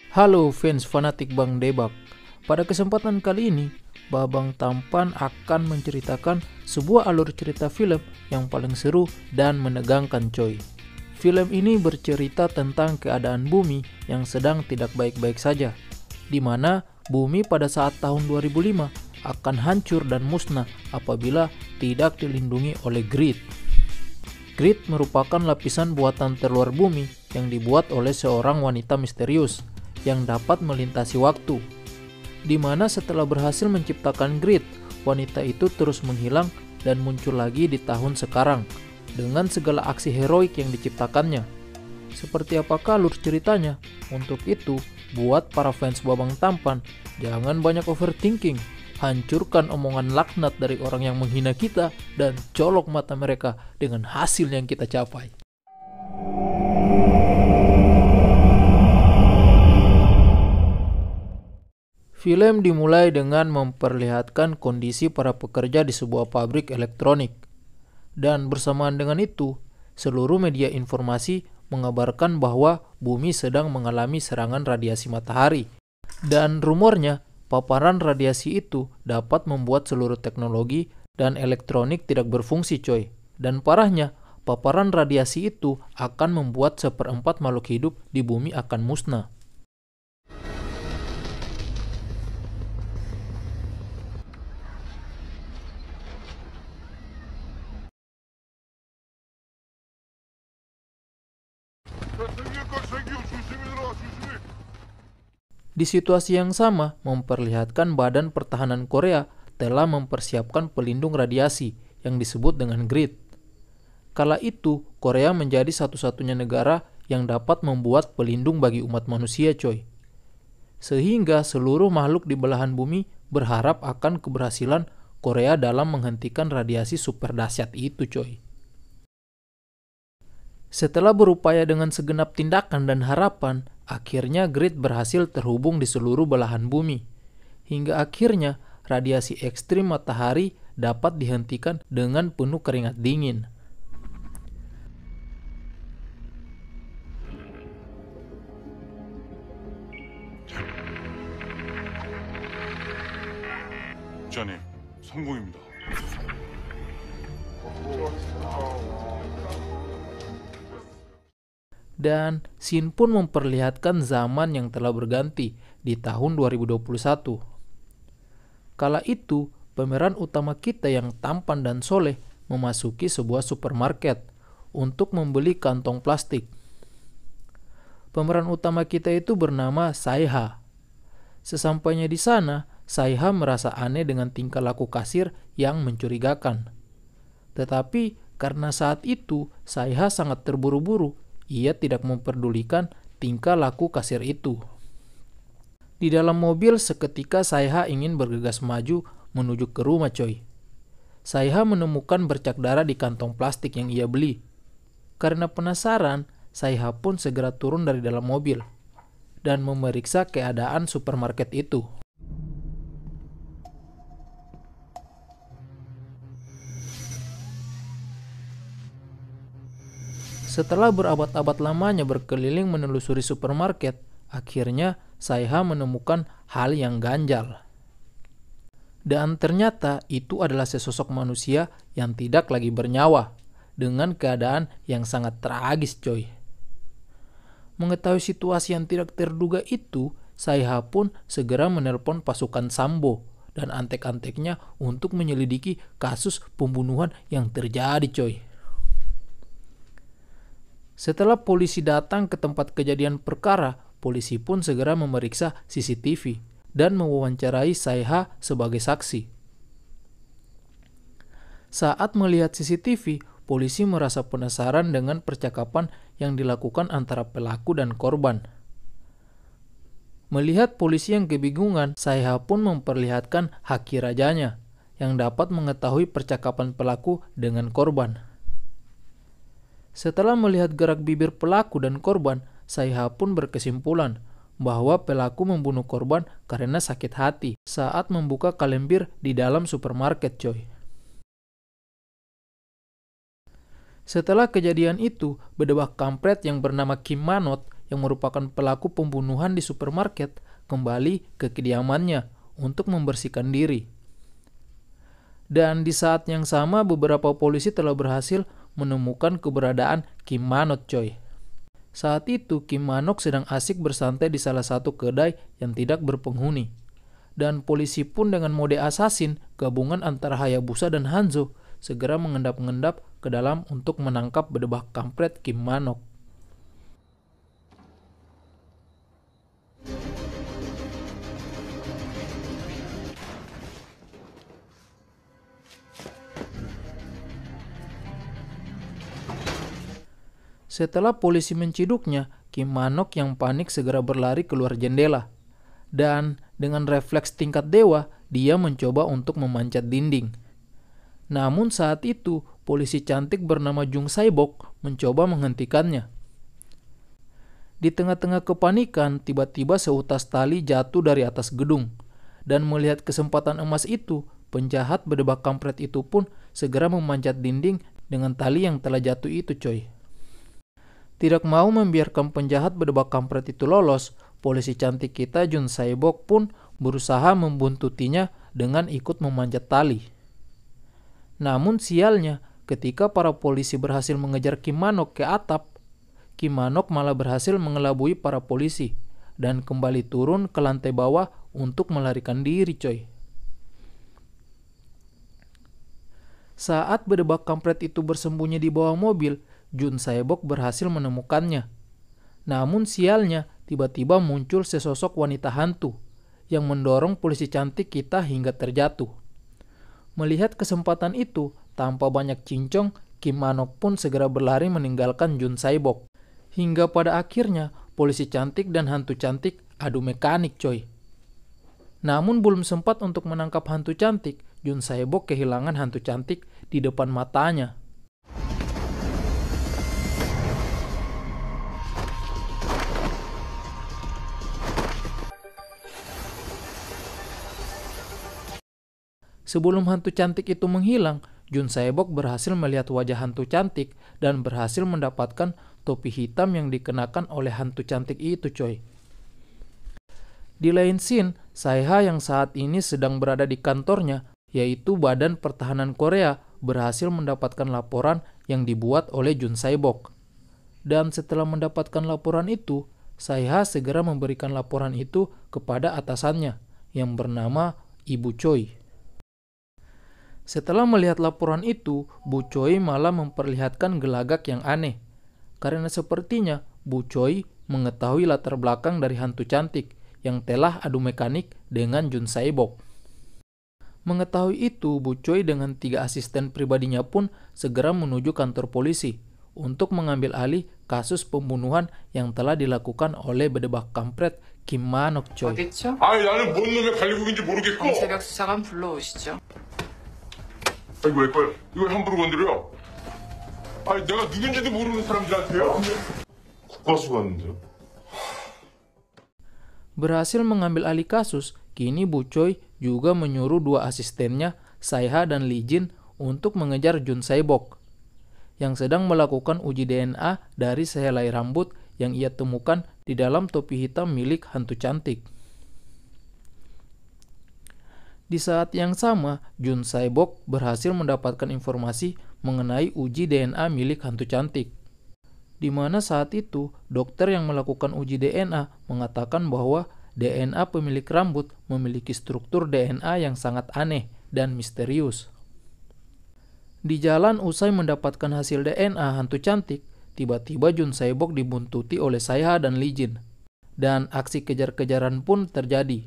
Halo fans fanatik Bang Debak. Pada kesempatan kali ini, Babang Tampan akan menceritakan sebuah alur cerita film yang paling seru dan menegangkan coy. Film ini bercerita tentang keadaan bumi yang sedang tidak baik-baik saja, di mana bumi pada saat tahun 2005 akan hancur dan musnah apabila tidak dilindungi oleh grid. Grid merupakan lapisan buatan terluar bumi yang dibuat oleh seorang wanita misterius yang dapat melintasi waktu, di mana setelah berhasil menciptakan grid, wanita itu terus menghilang dan muncul lagi di tahun sekarang dengan segala aksi heroik yang diciptakannya. Seperti apakah alur ceritanya? Untuk itu, buat para fans Babang Tampan, jangan banyak overthinking, hancurkan omongan laknat dari orang yang menghina kita dan colok mata mereka dengan hasil yang kita capai. Film dimulai dengan memperlihatkan kondisi para pekerja di sebuah pabrik elektronik. Dan bersamaan dengan itu, seluruh media informasi mengabarkan bahwa bumi sedang mengalami serangan radiasi matahari. Dan rumornya, paparan radiasi itu dapat membuat seluruh teknologi dan elektronik tidak berfungsi coy. Dan parahnya, paparan radiasi itu akan membuat seperempat makhluk hidup di bumi akan musnah. Di situasi yang sama, memperlihatkan Badan Pertahanan Korea telah mempersiapkan pelindung radiasi yang disebut dengan grid. Kala itu, Korea menjadi satu-satunya negara yang dapat membuat pelindung bagi umat manusia coy. Sehingga seluruh makhluk di belahan bumi berharap akan keberhasilan Korea dalam menghentikan radiasi super dahsyat itu coy. Setelah berupaya dengan segenap tindakan dan harapan, akhirnya grid berhasil terhubung di seluruh belahan bumi. Hingga akhirnya radiasi ekstrim matahari dapat dihentikan dengan penuh keringat dingin. 기자님, 성공입니다. Dan scene pun memperlihatkan zaman yang telah berganti di tahun 2021. Kala itu, pemeran utama kita yang tampan dan soleh memasuki sebuah supermarket untuk membeli kantong plastik. Pemeran utama kita itu bernama Saiha. Sesampainya di sana, Saiha merasa aneh dengan tingkah laku kasir yang mencurigakan. Tetapi karena saat itu Saiha sangat terburu-buru, ia tidak memperdulikan tingkah laku kasir itu. Di dalam mobil seketika Saiha ingin bergegas maju menuju ke rumah coy. Saiha menemukan bercak darah di kantong plastik yang ia beli. Karena penasaran, Saiha pun segera turun dari dalam mobil dan memeriksa keadaan supermarket itu. Setelah berabad-abad lamanya berkeliling menelusuri supermarket, akhirnya Saiha menemukan hal yang ganjal. Dan ternyata itu adalah sesosok manusia yang tidak lagi bernyawa, dengan keadaan yang sangat tragis coy. Mengetahui situasi yang tidak terduga itu, Saiha pun segera menelpon pasukan Sambo dan antek-anteknya untuk menyelidiki kasus pembunuhan yang terjadi coy. Setelah polisi datang ke tempat kejadian perkara, polisi pun segera memeriksa CCTV dan mewawancarai Saiha sebagai saksi. Saat melihat CCTV, polisi merasa penasaran dengan percakapan yang dilakukan antara pelaku dan korban. Melihat polisi yang kebingungan, Saiha pun memperlihatkan haki rajanya yang dapat mengetahui percakapan pelaku dengan korban. Setelah melihat gerak bibir pelaku dan korban, Saiha pun berkesimpulan bahwa pelaku membunuh korban karena sakit hati saat membuka kalembir di dalam supermarket coy. Setelah kejadian itu, bedebah kampret yang bernama Kim Manot yang merupakan pelaku pembunuhan di supermarket kembali ke kediamannya untuk membersihkan diri. Dan di saat yang sama beberapa polisi telah berhasil menemukan keberadaan Kim Manok, coy. Saat itu Kim Manok sedang asik bersantai di salah satu kedai yang tidak berpenghuni. Dan polisi pun dengan mode assassin gabungan antara Hayabusa dan Hanzo segera mengendap-endap ke dalam untuk menangkap bedebah kampret Kim Manok. Setelah polisi menciduknya, Kim Manok yang panik segera berlari keluar jendela. Dan dengan refleks tingkat dewa, dia mencoba untuk memanjat dinding. Namun saat itu, polisi cantik bernama Jung Saibok mencoba menghentikannya. Di tengah-tengah kepanikan, tiba-tiba seutas tali jatuh dari atas gedung. Dan melihat kesempatan emas itu, penjahat bedebah kampret itu pun segera memanjat dinding dengan tali yang telah jatuh itu, coy. Tidak mau membiarkan penjahat bedebah kampret itu lolos, polisi cantik kita Jun Saibok pun berusaha membuntutinya dengan ikut memanjat tali. Namun sialnya, ketika para polisi berhasil mengejar Kim Manok ke atap, Kim Manok malah berhasil mengelabui para polisi dan kembali turun ke lantai bawah untuk melarikan diri, coy. Saat bedebah kampret itu bersembunyi di bawah mobil, Jun Saibok berhasil menemukannya. Namun sialnya, tiba-tiba muncul sesosok wanita hantu yang mendorong polisi cantik kita hingga terjatuh. Melihat kesempatan itu, tanpa banyak cincong, Kim Manok pun segera berlari meninggalkan Jun Saibok. Hingga pada akhirnya, polisi cantik dan hantu cantik adu mekanik, coy. Namun belum sempat untuk menangkap hantu cantik, Jun Saibok kehilangan hantu cantik di depan matanya. Sebelum hantu cantik itu menghilang, Jun Saibok berhasil melihat wajah hantu cantik dan berhasil mendapatkan topi hitam yang dikenakan oleh hantu cantik itu, coy. Di lain scene, Saiha yang saat ini sedang berada di kantornya, yaitu Badan Pertahanan Korea, berhasil mendapatkan laporan yang dibuat oleh Jun Saibok. Dan setelah mendapatkan laporan itu, Saiha segera memberikan laporan itu kepada atasannya yang bernama Ibu Choi. Setelah melihat laporan itu, Bu Choi malah memperlihatkan gelagak yang aneh. Karena sepertinya Bu Choi mengetahui latar belakang dari hantu cantik yang telah adu mekanik dengan Jun Saibok. Mengetahui itu, Bu Choi dengan 3 asisten pribadinya pun segera menuju kantor polisi untuk mengambil alih kasus pembunuhan yang telah dilakukan oleh bedebah kampret Kim Manok, coy. 어딨죠? 아니 나는 뭔 놈의 관리국인지 모르겠고. 검색역 수사관 불러오시죠. 이거 왜 거요? 이걸 함부로 건드려? 아니 내가 누군지도 모르는 사람들한테요? 국가수 갔는데요? Berhasil mengambil alih kasus, kini Bu Choi juga menyuruh 2 asistennya, Saiha dan Lee Jin, untuk mengejar Jun Saibok, yang sedang melakukan uji DNA dari sehelai rambut yang ia temukan di dalam topi hitam milik hantu cantik. Di saat yang sama, Jun Saibok berhasil mendapatkan informasi mengenai uji DNA milik hantu cantik. Di mana saat itu, dokter yang melakukan uji DNA mengatakan bahwa DNA pemilik rambut memiliki struktur DNA yang sangat aneh dan misterius. Di jalan usai mendapatkan hasil DNA hantu cantik, tiba-tiba Jun Saibok dibuntuti oleh Saiha dan Lee Jin. Dan aksi kejar-kejaran pun terjadi.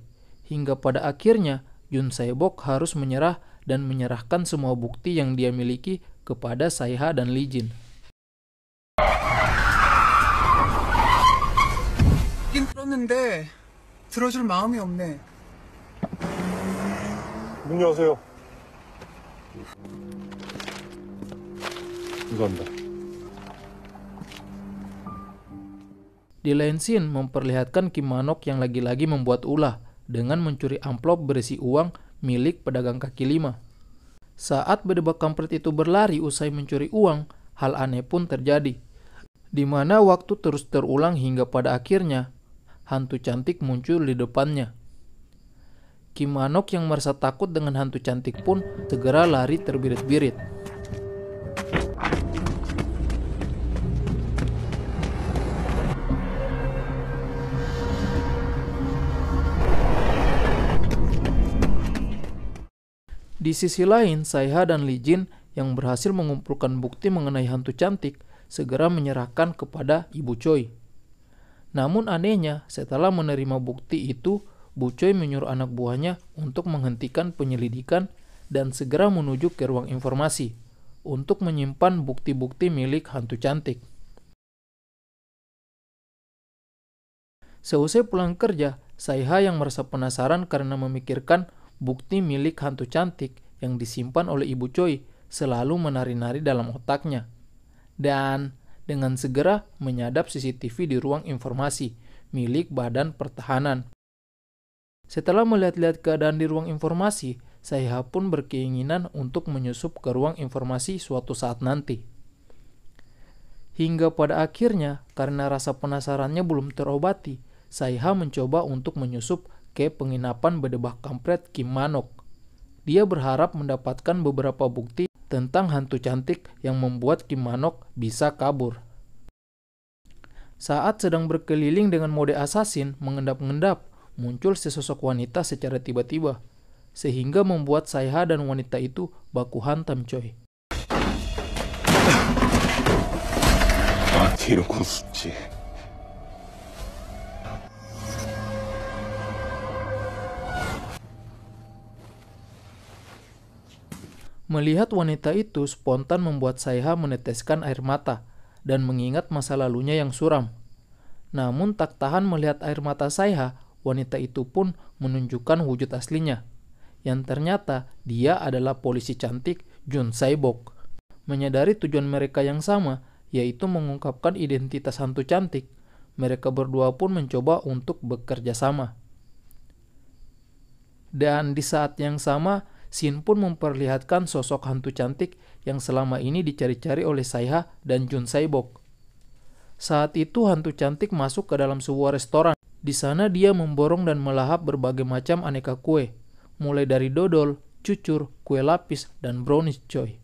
Hingga pada akhirnya, Jun Saibok harus menyerah dan menyerahkan semua bukti yang dia miliki kepada Saiha dan Lee Jin. 듣긴 들었는데 들어줄 마음이 없네. 문 여세요. 감사합니다. Di lain scene memperlihatkan Kim Manok yang lagi-lagi membuat ulah dengan mencuri amplop berisi uang milik pedagang kaki lima. Saat bedebah kampret itu berlari usai mencuri uang, hal aneh pun terjadi. di mana waktu terus terulang hingga pada akhirnya hantu cantik muncul di depannya. Kim Manok yang merasa takut dengan hantu cantik pun segera lari terbirit-birit. Di sisi lain, Saiha dan Lee Jin yang berhasil mengumpulkan bukti mengenai hantu cantik segera menyerahkan kepada Ibu Choi. Namun anehnya, setelah menerima bukti itu, Bu Choi menyuruh anak buahnya untuk menghentikan penyelidikan dan segera menuju ke ruang informasi untuk menyimpan bukti-bukti milik hantu cantik. Seusai pulang kerja, Saiha yang merasa penasaran karena memikirkan bukti milik hantu cantik yang disimpan oleh Ibu Choi selalu menari-nari dalam otaknya. Dan dengan segera menyadap CCTV di ruang informasi milik Badan Pertahanan. Setelah melihat-lihat keadaan di ruang informasi, Saiha pun berkeinginan untuk menyusup ke ruang informasi suatu saat nanti. Hingga pada akhirnya, karena rasa penasarannya belum terobati, Saiha mencoba untuk menyusup ke penginapan bedebah kampret Kim Manok. Dia berharap mendapatkan beberapa bukti tentang hantu cantik yang membuat Kim Manok bisa kabur. Saat sedang berkeliling dengan mode assassin mengendap-endap, muncul sesosok wanita secara tiba-tiba, sehingga membuat Saiha dan wanita itu baku hantam, coy. Melihat wanita itu spontan membuat Saiha meneteskan air mata dan mengingat masa lalunya yang suram. Namun tak tahan melihat air mata Saiha, wanita itu pun menunjukkan wujud aslinya, yang ternyata dia adalah polisi cantik Jun Saibok. Menyadari tujuan mereka yang sama, yaitu mengungkapkan identitas hantu cantik, mereka berdua pun mencoba untuk bekerja sama. Dan di saat yang sama, Shin pun memperlihatkan sosok hantu cantik yang selama ini dicari-cari oleh Saiha dan Jun Saibok. Saat itu hantu cantik masuk ke dalam sebuah restoran. Di sana dia memborong dan melahap berbagai macam aneka kue, mulai dari dodol, cucur, kue lapis, dan brownies, coy.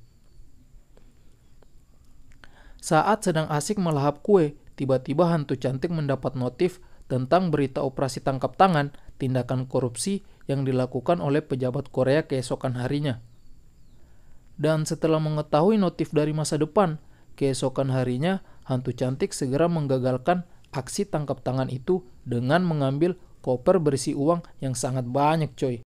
Saat sedang asik melahap kue, tiba-tiba hantu cantik mendapat notif tentang berita operasi tangkap tangan tindakan korupsi yang dilakukan oleh pejabat Korea keesokan harinya. Dan setelah mengetahui notif dari masa depan, keesokan harinya hantu cantik segera menggagalkan aksi tangkap tangan itu dengan mengambil koper berisi uang yang sangat banyak, coy.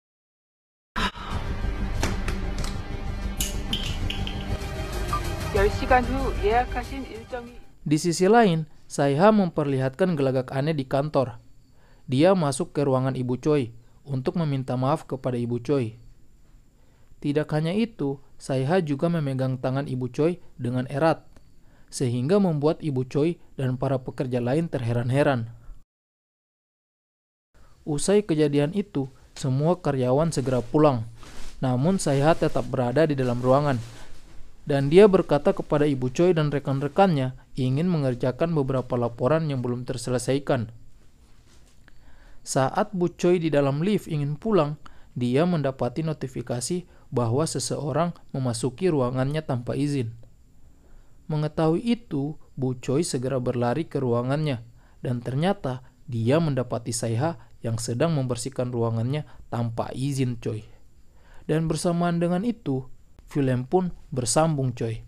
Di sisi lain, Saiha memperlihatkan gelagak aneh di kantor. Dia masuk ke ruangan Ibu Choi untuk meminta maaf kepada Ibu Choi. Tidak hanya itu, Saiha juga memegang tangan Ibu Choi dengan erat, sehingga membuat Ibu Choi dan para pekerja lain terheran-heran. Usai kejadian itu, semua karyawan segera pulang, namun Saiha tetap berada di dalam ruangan, dan dia berkata kepada Ibu Choi dan rekan-rekannya ingin mengerjakan beberapa laporan yang belum terselesaikan. Saat Bu Choi di dalam lift ingin pulang, dia mendapati notifikasi bahwa seseorang memasuki ruangannya tanpa izin. Mengetahui itu, Bu Choi segera berlari ke ruangannya, dan ternyata dia mendapati Saiha yang sedang membersihkan ruangannya tanpa izin, coy. Dan bersamaan dengan itu, film pun bersambung, coy.